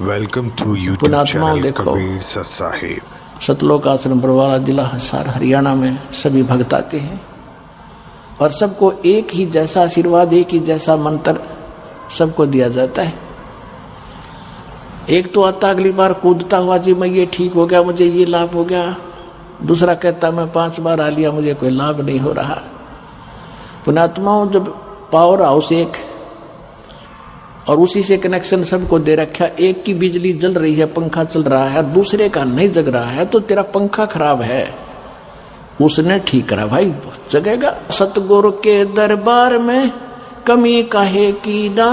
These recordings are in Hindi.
वेलकम टू यूट्यूब पुण्यात्माओं चैनल देखो, कबीर साहिब। सतलोक आश्रम बरवाला जिला हिसार हरियाणा में सभी भक्त आते हैं और सबको एक ही जैसा आशीर्वाद, एक ही जैसा मंत्र सबको दिया जाता है। एक तो आता अगली बार कूदता हुआ, जी मैं ये ठीक हो गया, मुझे ये लाभ हो गया। दूसरा कहता मैं 5 बार आ लिया, मुझे कोई लाभ नहीं हो रहा। पुण्यात्माओं, जब पावर हाउस एक और उसी से कनेक्शन सबको दे रखा, एक की बिजली जल रही है, पंखा चल रहा है, दूसरे का नहीं जग रहा है, तो तेरा पंखा खराब है, उसने ठीक करा भाई, जगेगा। सतगुरु के दरबार में कमी काहे की ना,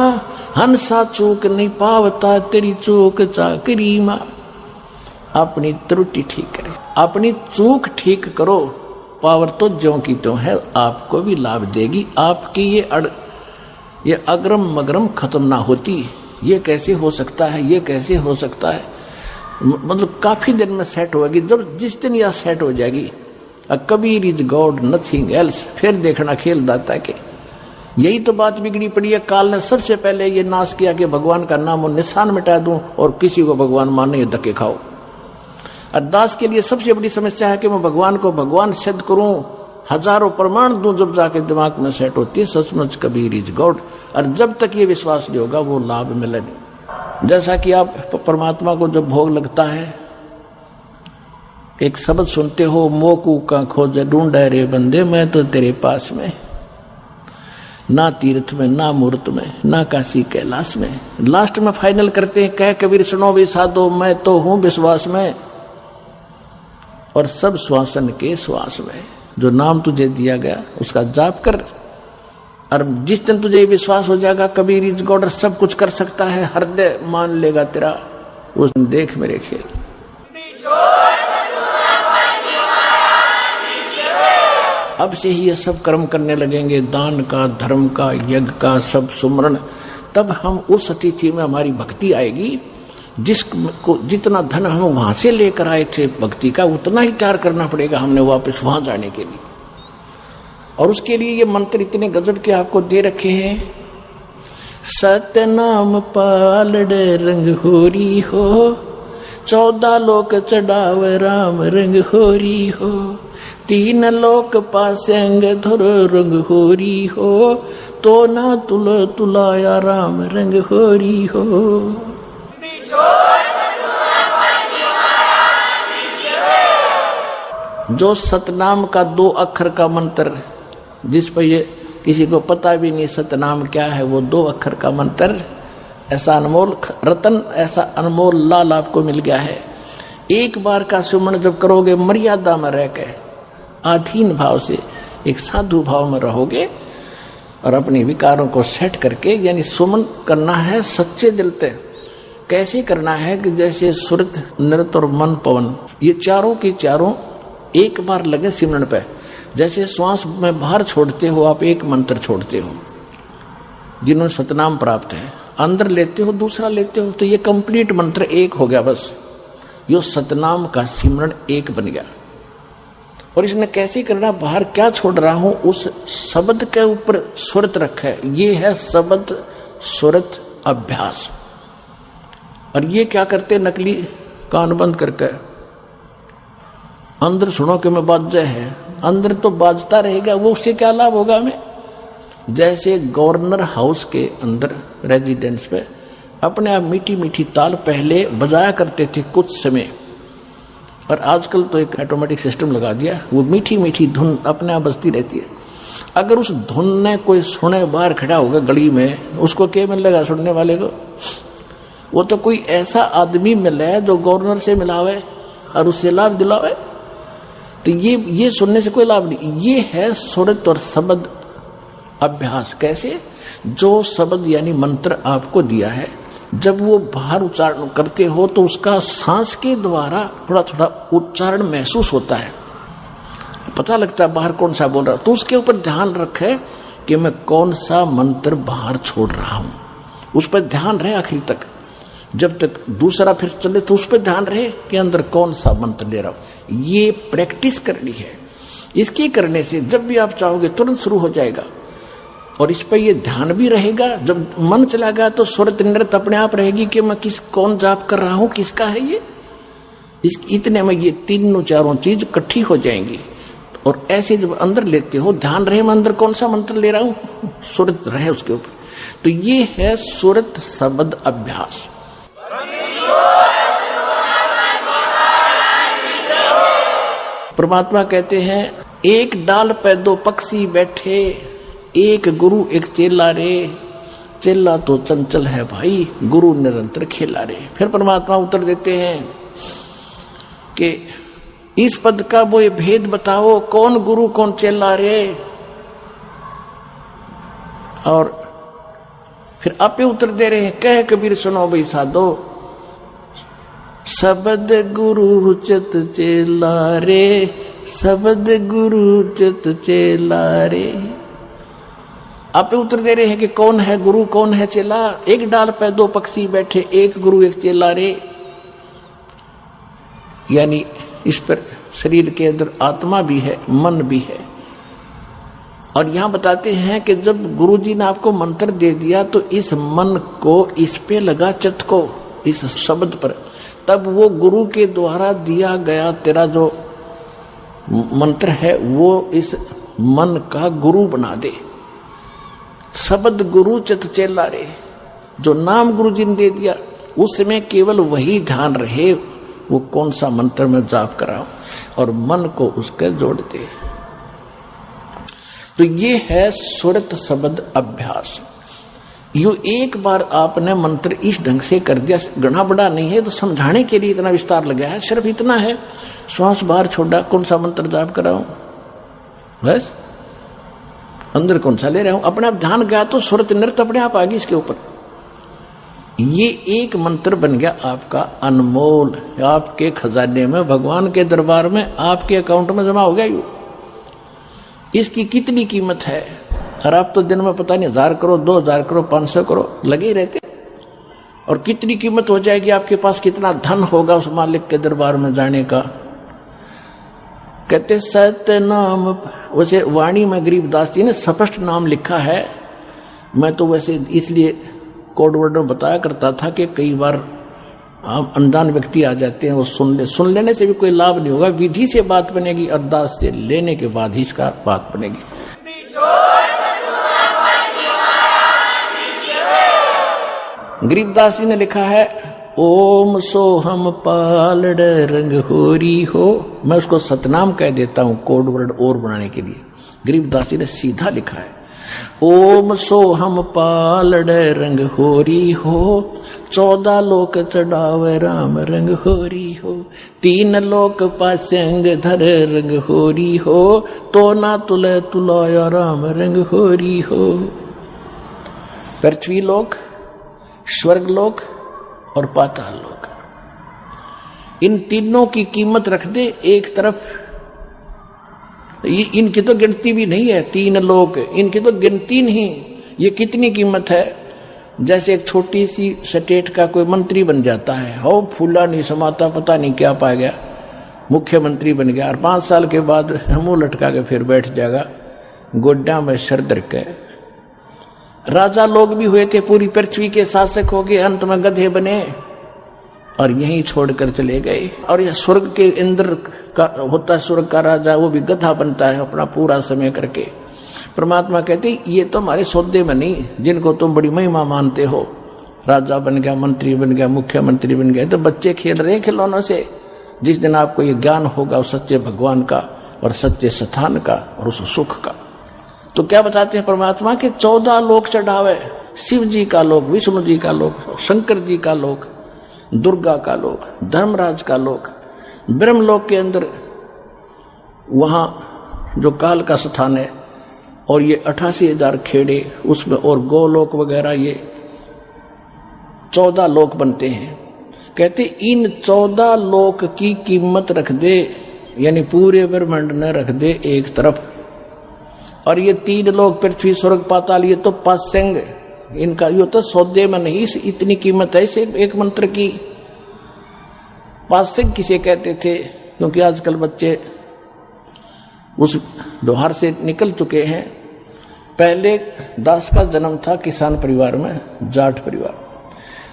हंसा चूक नहीं पावता, तेरी चूक चाकरी मां। अपनी त्रुटि ठीक करे, अपनी चूक ठीक करो, पावर तो ज्यों की त्यों है, आपको भी लाभ देगी। आपकी ये अग्रम मगरम खत्म ना होती। ये कैसे हो सकता है, ये कैसे हो सकता है, मतलब काफी दिन में सेट होगी। जब जिस दिन यह सेट हो जाएगी, Kabir is God nothing else, फिर देखना खेल दाता के। यही तो बात बिगड़ी पड़ी है। काल ने सबसे पहले ये नाश किया कि भगवान का नाम और निशान मिटा दूं और किसी को भगवान माने धक्के खाओ। अरदास के लिए सबसे बड़ी समस्या है कि मैं भगवान को भगवान सिद्ध करूं, हजारों प्रमाण दूं, जब जाके दिमाग में सेट होती है सचमुच कबीर इज गॉड। और जब तक ये विश्वास नहीं होगा वो लाभ मिले नहीं। जैसा कि आप परमात्मा को जब भोग लगता है, एक शब्द सुनते हो, मोकू का खोज ढूंढे रे बंदे, मैं तो तेरे पास में, ना तीर्थ में, ना मूर्त में, ना काशी कैलाश में। लास्ट में फाइनल करते हैं, कह कबीर सुनो भी साधो, मैं तो हूं विश्वास में, और सब श्वासन के श्वास में। जो नाम तुझे दिया गया उसका जाप कर, और जिस दिन तुझे विश्वास हो जाएगा कबीर इज गॉड, सब कुछ कर सकता है, हृदय मान लेगा तेरा, उस दिन देख मेरे खेल। अब से ही ये सब कर्म करने लगेंगे, दान का, धर्म का, यज्ञ का, सब सुमरण, तब हम उस स्थिति में हमारी भक्ति आएगी जिसको जितना धन हम वहां से लेकर आए थे भक्ति का, उतना ही त्याग करना पड़ेगा हमने वापस वहां जाने के लिए। और उसके लिए ये मंत्र इतने गजब के आपको दे रखे हैं। सतनाम पालड़े रंग होरी हो, 14 लोक चढ़ाव राम रंग होरी हो, 3 लोक पासे अंग धुर रंग होरी हो, तो ना तुल तुलाया राम रंग होरी हो। जो सतनाम का 2 अक्षर का मंत्र, जिस पर ये किसी को पता भी नहीं सतनाम क्या है, वो 2 अक्षर का मंत्र, ऐसा अनमोल रतन, ऐसा अनमोल लाल आपको मिल गया है। एक बार का सुमन जब करोगे, मर्यादा में रह के, अधीन भाव से, एक साधु भाव में रहोगे और अपने विकारों को सेट करके, यानी सुमन करना है सच्चे दिल से। कैसे करना है कि जैसे सुरत, नृत और मन, पवन, ये चारों की चारों एक बार लगे सिमरन पे। जैसे श्वास में बाहर छोड़ते हो आप, एक मंत्र छोड़ते हो, जिन्होंने सतनाम प्राप्त है, अंदर लेते हो, दूसरा लेते हो, तो ये कंप्लीट मंत्र एक हो गया। बस यो सतनाम का सिमरन एक बन गया। और इसने कैसे करना, बाहर क्या छोड़ रहा हूं, उस शब्द के ऊपर सुरत रखा है। ये है शब्द सुरत अभ्यास। और ये क्या करते, नकली कान बंद करके अंदर सुनो कि मैं बाजे है, अंदर तो बाजता रहेगा, वो उससे क्या लाभ होगा हमें। जैसे गवर्नर हाउस के अंदर रेजिडेंस पे अपने आप मीठी मीठी ताल पहले बजाया करते थे कुछ समय, और आजकल तो एक ऑटोमेटिक सिस्टम लगा दिया, वो मीठी मीठी धुन अपने आप बजती रहती है। अगर उस धुन ने कोई सुने, बाहर खड़ा होगा गली में, उसको क्या मिलेगा सुनने वाले को? वो तो कोई ऐसा आदमी मिले जो गवर्नर से मिलावे और उससे लाभ दिलावे। तो ये सुनने से कोई लाभ नहीं। ये है सुरत और शब्द अभ्यास। कैसे? जो शब्द यानी मंत्र आपको दिया है, जब वो बाहर उच्चारण करते हो तो उसका सांस के द्वारा थोड़ा थोड़ा उच्चारण महसूस होता है, पता लगता है बाहर कौन सा बोल रहा। तो उसके ऊपर ध्यान रखे कि मैं कौन सा मंत्र बाहर छोड़ रहा हूं, उस पर ध्यान रहे आखिरी तक। जब तक दूसरा फिर चले तो उस पर ध्यान रहे कि अंदर कौन सा मंत्र ले रहा हूं। ये प्रैक्टिस करनी है। इसकी करने से जब भी आप चाहोगे तुरंत शुरू हो जाएगा। और इस पर ये ध्यान भी रहेगा। जब मन चला गया तो सूरत नृत्य अपने आप रहेगी कि मैं कौन जाप कर रहा हूं, किसका है ये। इतने में ये तीनों चारों चीज इकट्ठी हो जाएंगी। और ऐसे जब अंदर लेते हो, ध्यान रहे मैं अंदर कौन सा मंत्र ले रहा हूं, सूरत रहे उसके ऊपर। तो ये है सूरत शब्द अभ्यास। परमात्मा कहते हैं एक डाल पे दो पक्षी बैठे, एक गुरु एक चेला रे, चेला तो चंचल है भाई, गुरु निरंतर खेला रे। फिर परमात्मा उत्तर देते हैं कि इस पद का वो भेद बताओ, कौन गुरु कौन चेला रे। और फिर आपे उत्तर दे रहे हैं, कह कबीर सुनो भाई साधो, शब्द गुरु चित चेला रे, शब्द गुरु चित चेला रे। आप उत्तर दे रहे हैं कि कौन है गुरु कौन है चेला। एक डाल पे दो पक्षी बैठे, एक गुरु एक चेला रे। यानी इस पर शरीर के अंदर आत्मा भी है, मन भी है। और यहां बताते हैं कि जब गुरुजी ने आपको मंत्र दे दिया तो इस मन को इस पे लगा, चित्त को इस शब्द पर, तब वो गुरु के द्वारा दिया गया तेरा जो मंत्र है वो इस मन का गुरु बना दे। शब्द गुरु चित चेला रे, जो नाम गुरु जी ने दे दिया उसमें केवल वही ध्यान रहे, वो कौन सा मंत्र में जाप कराऊं, और मन को उसके जोड़ दे। तो ये है सूरत शब्द अभ्यास। यू एक बार आपने मंत्र इस ढंग से कर दिया, घना बड़ा नहीं है, तो समझाने के लिए इतना विस्तार लगा है, सिर्फ इतना है। श्वास बाहर छोड़ा, कौन सा मंत्र जाप कराऊं, बस अंदर कौन सा ले रहा हूं, अपने आप ध्यान गया तो सूरत नृत्य अपने आप आ गई इसके ऊपर। ये एक मंत्र बन गया आपका अनमोल, आपके खजाने में, भगवान के दरबार में, आपके अकाउंट में जमा हो गया। यू इसकी कितनी कीमत है। और आप तो दिन में पता नहीं 1000 करो, 2000 करो, 500 करो लगे ही रहते। और कितनी कीमत हो जाएगी, आपके पास कितना धन होगा उस मालिक के दरबार में जाने का। कहते सत्य नाम, वैसे वाणी में गरीबदास जी ने स्पष्ट नाम लिखा है। मैं तो वैसे इसलिए कोड वर्ड में बताया करता था कि कई बार आप अनजान व्यक्ति आ जाते हैं, वो सुन लेने से भी कोई लाभ नहीं होगा। विधि से बात बनेगी, अरदास से लेने के बाद ही इसका बात बनेगी। गरीबदास जी ने लिखा है ओम सोहम पालड़ रंग होरी हो। मैं उसको सतनाम कह देता हूं कोड वर्ड और बनाने के लिए। गरीबदास जी ने सीधा लिखा है ओम सोहम पालड़ रंग होरी हो, 14 लोक चढ़ावे राम रंग होरी हो, 3 लोक पासंग धर रंग होरी हो, तो ना तुले तुलाया राम रंग होरी हो। पृथ्वी लोक, स्वर्ग लोक और पाताल लोक, इन तीनों की कीमत रख दे एक तरफ। इनकी तो गिनती भी नहीं है, 3 लोक, इनकी तो गिनती नहीं। ये कितनी कीमत है। जैसे एक छोटी सी स्टेट का कोई मंत्री बन जाता है, हो फूला नहीं समाता, पता नहीं क्या पा गया, मुख्यमंत्री बन गया, और 5 साल के बाद मुंह लटका के फिर बैठ जाएगा गोड्डा में सर धर के। राजा लोग भी हुए थे, पूरी पृथ्वी के शासक हो गए, अंत में गधे बने और यहीं छोड़कर चले गए। और यह स्वर्ग के इंद्र का होता है, स्वर्ग का राजा, वो भी गधा बनता है अपना पूरा समय करके। परमात्मा कहते ये तो हमारे सौदे में नहीं, जिनको तुम बड़ी महिमा मानते हो, राजा बन गया, मंत्री बन गया, मुख्यमंत्री बन गया, तो बच्चे खेल रहे हैं खिलौनों से। जिस दिन आपको ये ज्ञान होगा उस सच्चे भगवान का और सच्चे स्थान का और उस सुख का। तो क्या बताते हैं परमात्मा के 14 लोक चढ़ावे, शिव जी का लोक, विष्णु जी का लोक, शंकर जी का लोक, दुर्गा का लोक, धर्मराज का लोक, ब्रह्मलोक के अंदर वहां जो काल का स्थान है, और ये 88,000 खेड़े उसमें, और गोलोक वगैरह, ये 14 लोक बनते हैं। कहते इन 14 लोक की कीमत रख दे, यानी पूरे ब्रह्मांड में रख दे एक तरफ। और ये 3 लोक पृथ्वी स्वर्ग पाताल, ये तो पासंग, इनका ये तो सौदे में नहीं, इतनी कीमत है इसे एक मंत्र की। पासंग किसे कहते थे, क्योंकि आजकल बच्चे उस व्यवहार से निकल चुके हैं। पहले दास का जन्म था किसान परिवार में, जाट परिवार।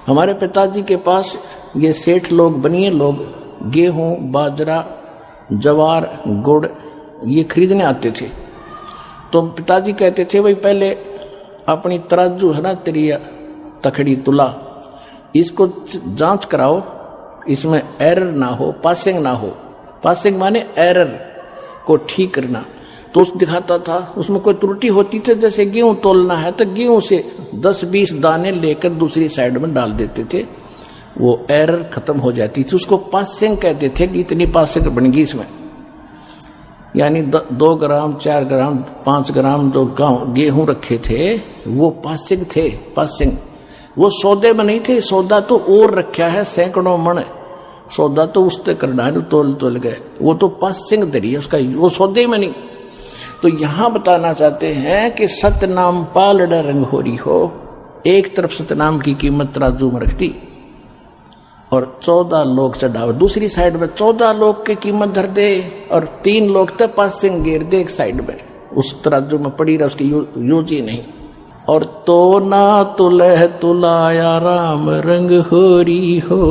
हमारे पिताजी के पास ये सेठ लोग, बनिए लोग गेहूं, बाजरा, जवार, गुड़ ये खरीदने आते थे। तो पिताजी कहते थे भाई पहले अपनी तराजू है ना तेरी तखड़ी तुला, इसको जांच कराओ, इसमें एरर ना हो, पासिंग ना हो। पासिंग माने एरर को ठीक करना। तो उस दिखाता था, उसमें कोई त्रुटि होती थी, जैसे गेहूं तोलना है तो गेहूं से 10-20 दाने लेकर दूसरी साइड में डाल देते थे, वो एरर खत्म हो जाती थी। उसको पासिंग कहते थे कि इतनी पासिंग बन गई इसमें, यानी 2 ग्राम 4 ग्राम 5 ग्राम जो गेहूं रखे थे वो पासिंग थे। पासिंग वो सौदे में नहीं थे, सौदा तो और रखा है सैकड़ों मन, सौदा तो उससे करना है, तोल गए, वो तो पासिंग दरी है उसका, वो सौदे में नहीं। तो यहां बताना चाहते हैं कि सतनाम पालड़ रंग होरी हो, एक तरफ सतनाम की कीमत तराजू में रखती और 14 लोग चढ़ावे, दूसरी साइड में 14 लोग की कीमत धर दे और 3 लोग तक पासिंग गिर दे एक साइड में, उस तराजू में पड़ी रहा, उसकी यूज ही नहीं। और तो ना तुलह तुलाया राम रंग होरी हो।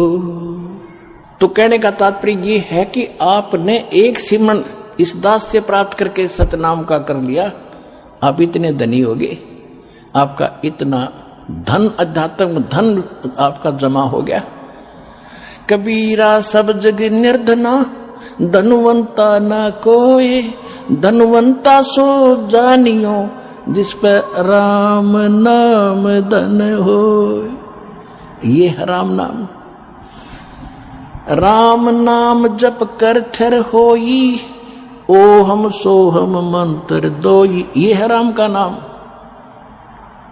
तो कहने का तात्पर्य ये है कि आपने एक सिमरन इस दास से प्राप्त करके सतनाम का कर लिया, आप इतने धनी हो गए, आपका इतना धन, अध्यात्म धन आपका जमा हो गया। कबीरा सब जग निर्धना, धनवंता ना कोई, धनवंता सो जानियो, जिस पर राम नाम धन हो। ये है राम नाम। राम नाम जप कर थर होई, ओ हम सो हम मंत्र दोई। ये है राम का नाम।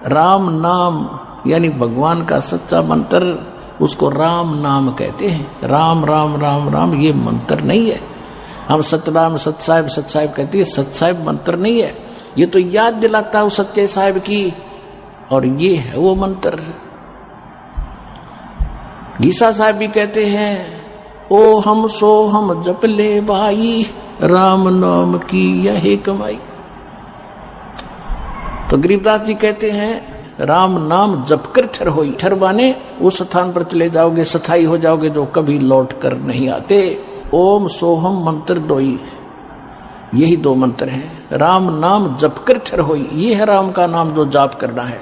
राम नाम यानी भगवान का सच्चा मंत्र, उसको राम नाम कहते हैं। राम राम राम राम ये मंत्र नहीं है। हम सतनाम सतसाहिब सतसाहिब कहते हैं, सतसाहिब मंत्र नहीं है, ये तो याद दिलाता है सच्चे साहिब की, और ये है वो मंत्र। गीसा साहब भी कहते हैं, ओ हम सो हम जप ले भाई, राम नाम की यही कमाई। तो गरीबदास जी कहते हैं राम नाम जप कर थर होई। थर माने उस स्थान पर चले जाओगे, स्थाई हो जाओगे, जो कभी लौट कर नहीं आते। ओम सोहम मंत्र दोई, यही 2 मंत्र हैं। राम नाम जप कर थर होई, ये है राम का नाम जो जाप करना है।